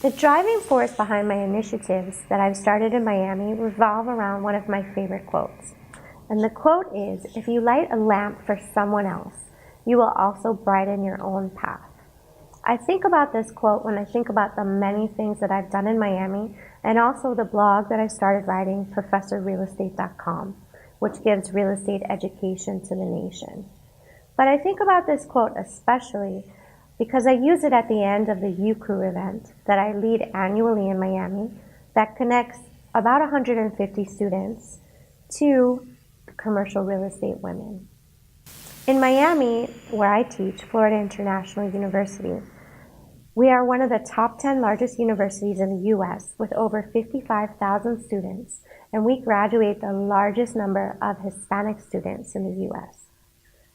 The driving force behind my initiatives that I've started in Miami revolve around one of my favorite quotes. And the quote is, "If you light a lamp for someone else, you will also brighten your own path." I think about this quote when I think about the many things that I've done in Miami and also the blog that I started writing, ProfessorRealEstate.com, which gives real estate education to the nation. But I think about this quote especially because I use it at the end of the U-Crew event that I lead annually in Miami that connects about 150 students to commercial real estate women. In Miami, where I teach, Florida International University, we are one of the top 10 largest universities in the U.S. with over 55,000 students, and we graduate the largest number of Hispanic students in the U.S.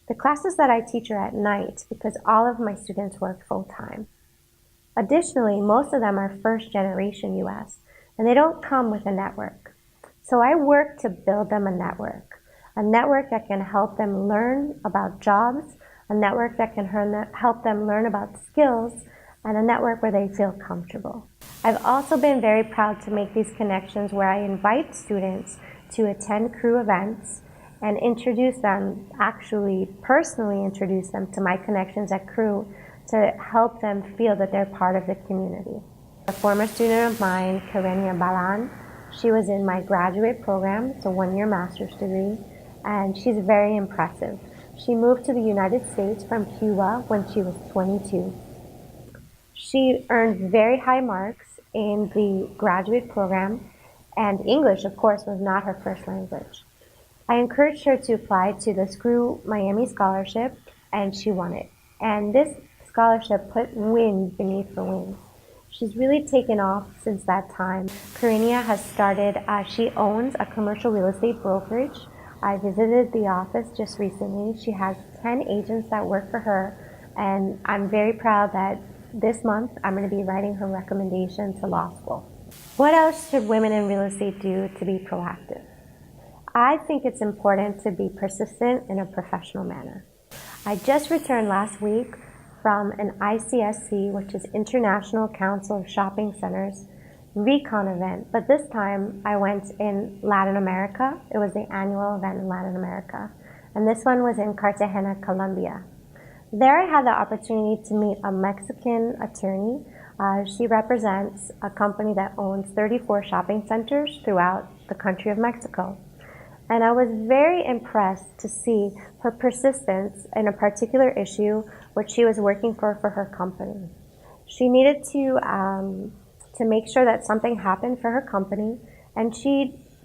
The classes that I teach are at night because all of my students work full-time. Additionally, most of them are first-generation U.S., and they don't come with a network. So I work to build them a network that can help them learn about jobs, a network that can help them learn about skills, and a network where they feel comfortable. I've also been very proud to make these connections where I invite students to attend Crew events and introduce them, actually personally introduce them to my connections at Crew to help them feel that they're part of the community. A former student of mine, Karenia Balan, she was in my graduate program, it's a one-year master's degree, and she's very impressive. She moved to the United States from Cuba when she was 22. She earned very high marks in the graduate program, and English, of course, was not her first language. I encouraged her to apply to the Screw Miami Scholarship, and she won it. And this scholarship put wind beneath her wings. She's really taken off since that time. Karenia has started, she owns a commercial real estate brokerage. I visited the office just recently. She has 10 agents that work for her, and I'm very proud that this month I'm going to be writing her recommendation to law school. What else should women in real estate do to be proactive? I think it's important to be persistent in a professional manner. I just returned last week from an ICSC, which is International Council of Shopping Centers, recon event, but this time I went in Latin America. It was the annual event in Latin America, and this one was in Cartagena, Colombia. There I had the opportunity to meet a Mexican attorney. She represents a company that owns 34 shopping centers throughout the country of Mexico. And I was very impressed to see her persistence in a particular issue which she was working for her company. She needed to make sure that something happened for her company, and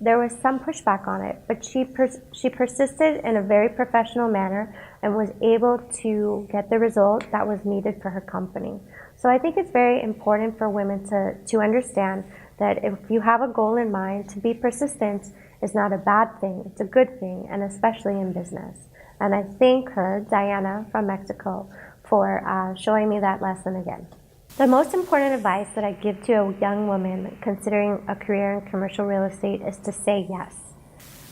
there was some pushback on it, but she persisted in a very professional manner and was able to get the result that was needed for her company. So I think it's very important for women to understand that if you have a goal in mind, to be persistent is not a bad thing, it's a good thing, and especially in business. And I thank her, Diana from Mexico, for showing me that lesson again. The most important advice that I give to a young woman considering a career in commercial real estate is to say yes.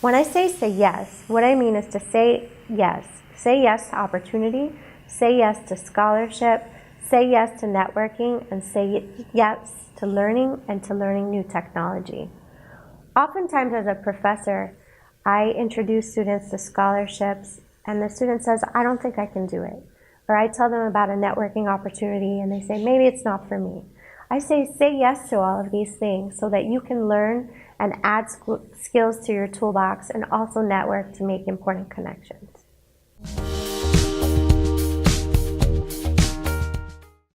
When I say yes, what I mean is to say yes. Say yes to opportunity, say yes to scholarship, say yes to networking, and say yes to learning and to learning new technology. Oftentimes as a professor, I introduce students to scholarships, and the student says, "I don't think I can do it." Or I tell them about a networking opportunity and they say, "Maybe it's not for me." I say yes to all of these things so that you can learn and add skills to your toolbox and also network to make important connections.